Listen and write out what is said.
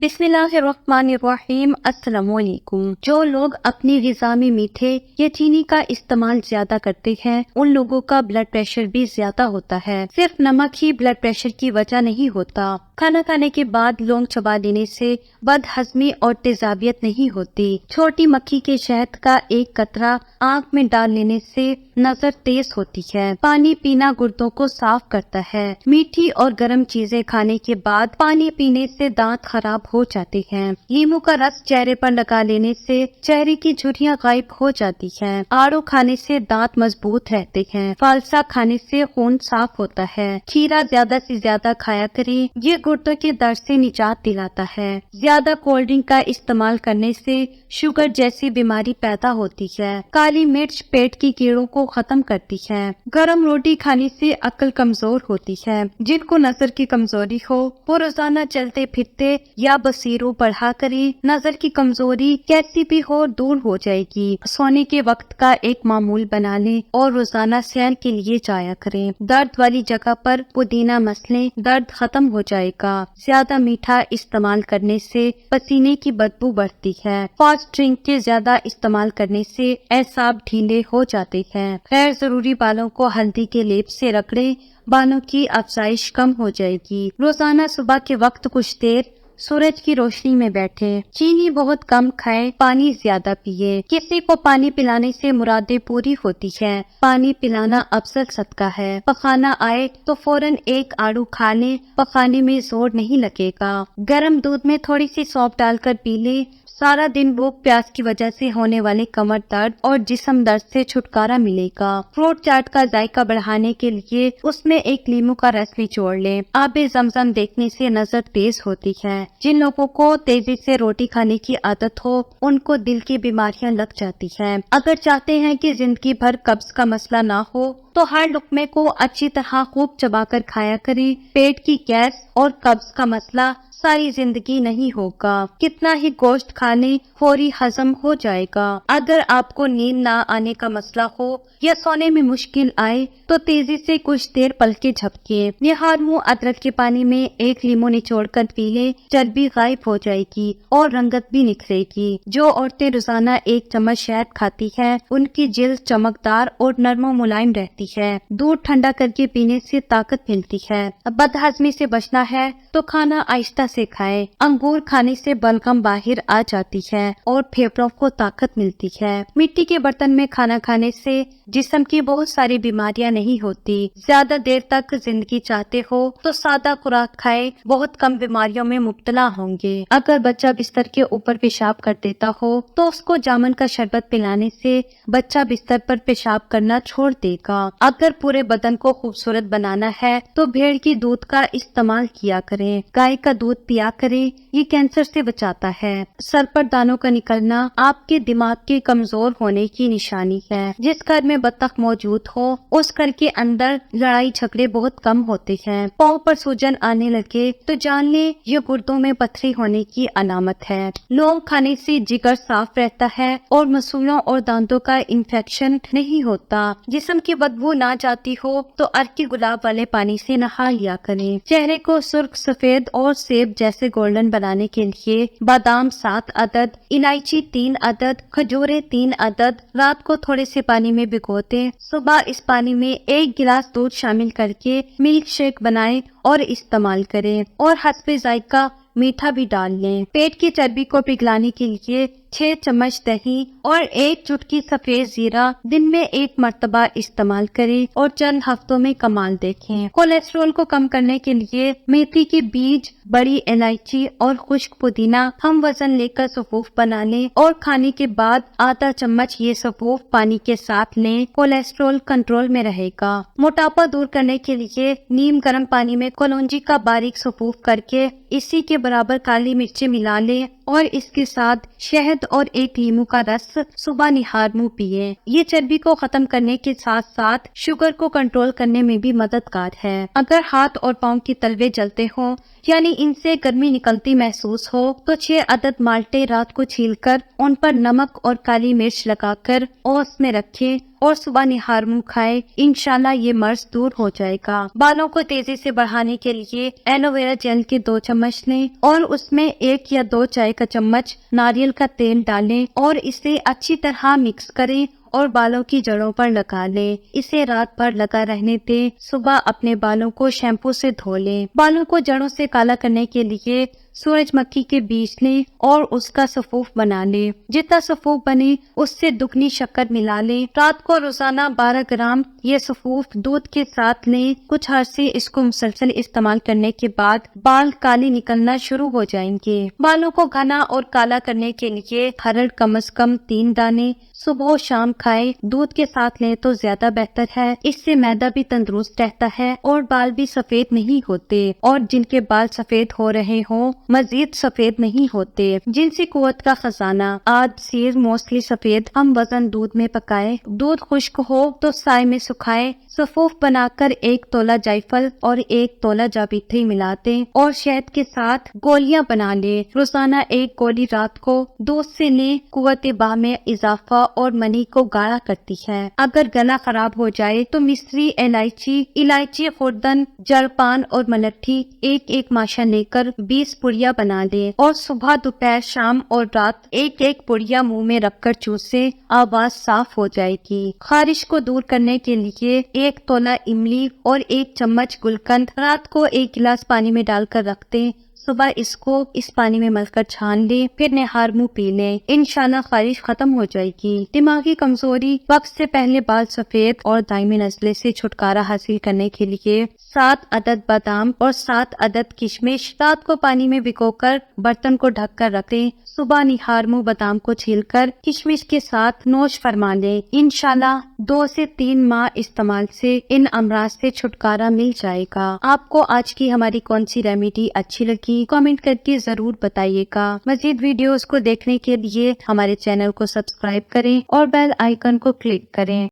بسم اللہ الرحمن الرحیم۔ السلام علیکم۔ جو لوگ اپنی غذا میں میٹھے یا چینی کا استعمال زیادہ کرتے ہیں ان لوگوں کا بلڈ پریشر بھی زیادہ ہوتا ہے۔ صرف نمک ہی بلڈ پریشر کی وجہ نہیں ہوتا۔ کھانا کھانے کے بعد لونگ چبا لینے سے بد ہضمی اور تیزابیت نہیں ہوتی۔ چھوٹی مکھی کے شہد کا ایک قطرہ آنکھ میں ڈال لینے سے نظر تیز ہوتی ہے۔ پانی پینا گردوں کو صاف کرتا ہے۔ میٹھی اور گرم چیزیں کھانے کے بعد پانی پینے سے دانت خراب ہو جاتے ہیں۔ لیموں کا رس چہرے پر لگا لینے سے چہرے کی جھریاں غائب ہو جاتی ہیں۔ آڑو کھانے سے دانت مضبوط رہتے ہیں۔ فالسا کھانے سے خون صاف ہوتا ہے۔ کھیرا زیادہ سے زیادہ کھایا کریں، یہ گردوں کے درد سے نجات دلاتا ہے۔ زیادہ کولڈ ڈرنک کا استعمال کرنے سے شوگر جیسی بیماری پیدا ہوتی ہے۔ کالی مرچ پیٹ کی کیڑوں کو ختم کرتی ہے۔ گرم روٹی کھانے سے عقل کمزور ہوتی ہے۔ جن کو نظر کی کمزوری ہو وہ روزانہ چلتے پھرتے یا بصیروں پڑھا کریں۔ نظر کی کمزوری کیسی بھی ہو دور ہو جائے گی۔ سونے کے وقت کا ایک معمول بنا لیں اور روزانہ سیر کے لیے جایا کریں۔ درد والی جگہ پر پودینہ مسلیں، درد ختم ہو جائے گا۔ زیادہ میٹھا استعمال کرنے سے پسینے کی بدبو بڑھتی ہے۔ فاسٹ ڈرنک کے زیادہ استعمال کرنے سے اعصاب ڈھیلے ہو جاتے ہیں۔ غیر ضروری بالوں کو ہلدی کے لیپ سے رگڑیں، بالوں کی افزائش کم ہو جائے گی۔ روزانہ صبح کے وقت کچھ دیر سورج کی روشنی میں بیٹھیں۔ چینی بہت کم کھائیں، پانی زیادہ پیئے۔ کسی کو پانی پلانے سے مرادیں پوری ہوتی ہیں۔ پانی پلانا افضل صدقہ ہے۔ پخانا آئے تو فوراً ایک آڑو کھا لیں، پخانے میں زور نہیں لگے گا۔ گرم دودھ میں تھوڑی سی سونف ڈال کر پی لیں۔ سارا دن بھوک پیاس کی وجہ سے ہونے والے کمر درد اور جسم درد سے چھٹکارا ملے گا۔ فروٹ چاٹ کا ذائقہ بڑھانے کے لیے اس میں ایک لیموں کا رس نچوڑ لیں۔ آب زمزم دیکھنے سے نظر تیز ہوتی ہے۔ جن لوگوں کو تیزی سے روٹی کھانے کی عادت ہو ان کو دل کی بیماریاں لگ جاتی ہیں۔ اگر چاہتے ہیں کہ زندگی بھر قبض کا مسئلہ نہ ہو تو ہر لقمے کو اچھی طرح خوب چبا کر کھایا کریں۔ پیٹ کی گیس اور قبض کا مسئلہ ساری زندگی نہیں ہوگا۔ کتنا ہی گوشت کھانے فوری ہضم ہو جائے گا۔ اگر آپ کو نیند نہ آنے کا مسئلہ ہو یا سونے میں مشکل آئے تو تیزی سے کچھ دیر پلکیں جھپکیں۔ نہار منہ ادرک کے پانی میں ایک لیموں نچوڑ کر پی لیں، چربی غائب ہو جائے گی اور رنگت بھی نکھرے گی۔ جو عورتیں روزانہ ایک چمچ شہد کھاتی ہیں ان کی جلد چمکدار اور نرم و ملائم رہتی ہے۔ دودھ ٹھنڈا کر کے پینے سے طاقت ملتی ہے۔ بد ہضمی سے بچنا ہے تو کھانا آہستہ سے کھائیں۔ انگور کھانے سے بلغم باہر آ جاتی ہے اور پھیپھڑوں کو طاقت ملتی ہے۔ مٹی کے برتن میں کھانا کھانے سے جسم کی بہت ساری بیماریاں نہیں ہوتی۔ زیادہ دیر تک زندگی چاہتے ہو تو سادہ خوراک کھائے، بہت کم بیماریوں میں مبتلا ہوں گے۔ اگر بچہ بستر کے اوپر پیشاب کر دیتا ہو تو اس کو جامن کا شربت پلانے سے بچہ بستر پر پیشاب کرنا چھوڑ دے گا۔ اگر پورے بدن کو خوبصورت بنانا ہے تو بھیڑ کی دودھ کا استعمال کیا کریں۔ گائے کا دودھ پیا کریں، یہ کینسر سے بچاتا ہے۔ سر پر دانوں کا نکلنا آپ کے دماغ کے کمزور ہونے کی نشانی ہے۔ جس گھر میں بطخ موجود ہو اس گھر کے اندر لڑائی جھگڑے بہت کم ہوتے ہیں۔ پاؤں پر سوجن آنے لگے تو جان لیں یہ گردوں میں پتھری ہونے کی علامت ہے۔ لونگ کھانے سے جگر صاف رہتا ہے اور مسلوں اور دانتوں کا انفیکشن نہیں ہوتا۔ جسم کی بدبو نہ جاتی ہو تو ارک کے گلاب والے پانی سے نہا لیا کریں۔ چہرے کو سرخ، سفید اور سیب جیسے گولڈن بنانے کے لیے بادام 7 عدد، الائچی 3 عدد، کھجوریں 3 عدد رات کو تھوڑے سے پانی میں بھگو دیں۔ صبح اس پانی میں 1 گلاس دودھ شامل کر کے ملک شیک بنائیں اور استعمال کریں اور حسب ذائقہ میٹھا بھی ڈال لیں۔ پیٹ کی چربی کو پگھلانے کے لیے 6 چمچ دہی اور 1 چٹکی سفید زیرہ دن میں 1 مرتبہ استعمال کریں اور چند ہفتوں میں کمال دیکھیں۔ کولیسٹرول کو کم کرنے کے لیے میتھی کے بیج، بڑی الائچی اور خشک پودینہ ہم وزن لے کر سفوف بنا لیں اور کھانے کے بعد آدھا چمچ یہ سفوف پانی کے ساتھ لیں۔ کولیسٹرول کنٹرول میں رہے گا۔ موٹاپا دور کرنے کے لیے نیم گرم پانی میں کلونجی کا باریک سفوف کر کے اسی کے برابر کالی مرچیں ملا لیں اور اس کے ساتھ شہد اور 1 لیموں کا رس صبح نہار منہ پیئے۔ یہ چربی کو ختم کرنے کے ساتھ ساتھ شوگر کو کنٹرول کرنے میں بھی مددگار ہے۔ اگر ہاتھ اور پاؤں کی تلوے جلتے ہوں یعنی ان سے گرمی نکلتی محسوس ہو تو 6 عدد مالٹے رات کو چھیل کر ان پر نمک اور کالی مرچ لگا کر اوس میں رکھیں اور صبح نہار منہ کھائے، انشاءاللہ یہ مرض دور ہو جائے گا۔ بالوں کو تیزی سے بڑھانے کے لیے ایلو ویرا جیل کے 2 چمچ لیں اور اس میں 1 یا 2 چائے کا چمچ ناریل کا تیل ڈالیں اور اسے اچھی طرح مکس کریں اور بالوں کی جڑوں پر لگا لیں۔ اسے رات بھر لگا رہنے دیں۔ صبح اپنے بالوں کو شیمپو سے دھو لیں۔ بالوں کو جڑوں سے کالا کرنے کے لیے سورج مکھی کے بیج لیں اور اس کا سفوف بنا لیں۔ جتنا سفوف بنے اس سے دگنی شکر ملا لیں۔ رات کو روزانہ 12 گرام یہ سفوف دودھ کے ساتھ لیں۔ کچھ عرصے اس کو مسلسل استعمال کرنے کے بعد بال کالے نکلنا شروع ہو جائیں گے۔ بالوں کو گھنا اور کالا کرنے کے لیے ہرڑ کم از کم 3 دانے صبح و شام کھائے۔ دودھ کے ساتھ لیں تو زیادہ بہتر ہے، اس سے معدہ بھی تندرست رہتا ہے اور بال بھی سفید نہیں ہوتے، اور جن کے بال سفید ہو رہے ہوں مزید سفید نہیں ہوتے۔ جنسی قوت کا خزانہ آد سیر موسٹلی سفید ہم وزن دودھ میں پکائے۔ دودھ خشک ہو تو سائے میں سکھائے۔ سفوف بنا کر 1 تولہ جائفل اور 1 تولہ جاوتری ملا دیں اور شہد کے ساتھ گولیاں بنا لیں۔ روزانہ 1 گولی رات کو دودھ سے لیں۔ قوت باہ میں اضافہ اور منی کو گاڑھا کرتی ہے۔ اگر گلا خراب ہو جائے تو مصری الائچی خوردن جڑ پان اور ملٹھی 1 ماشا لے کر 20 پڑیا بنا لیں اور صبح دوپہر شام اور رات 1 پڑیا منہ میں رکھ کر چوسیں، آواز صاف ہو جائے گی۔ خارش کو دور کرنے کے لیے 1 تولہ املی اور 1 چمچ گلقند رات کو 1 گلاس پانی میں ڈال کر رکھ دیں۔ صبح اس کو اس پانی میں مل کر چھان لیں، پھر نہار منہ پی لیں، انشاءاللہ خارش ختم ہو جائے گی۔ دماغی کمزوری، وقت سے پہلے بال سفید اور دائمی نزلے سے چھٹکارا حاصل کرنے کے لیے 7 عدد بادام اور 7 عدد کشمش رات کو پانی میں بھگو کر برتن کو ڈھک کر رکھ دیں۔ صبح نہار منہ بادام کو چھیل کر کشمش کے ساتھ نوش فرما لیں، انشاءاللہ 2 سے 3 ماہ استعمال سے ان امراض سے چھٹکارا مل جائے گا۔ آپ کو آج کی ہماری کون سی ریمیڈی اچھی لگی کامنٹ کر کے ضرور بتائیے گا۔ مزید ویڈیوز کو دیکھنے کے لیے ہمارے چینل کو سبسکرائب کریں اور بیل آئیکن کو کلک کریں۔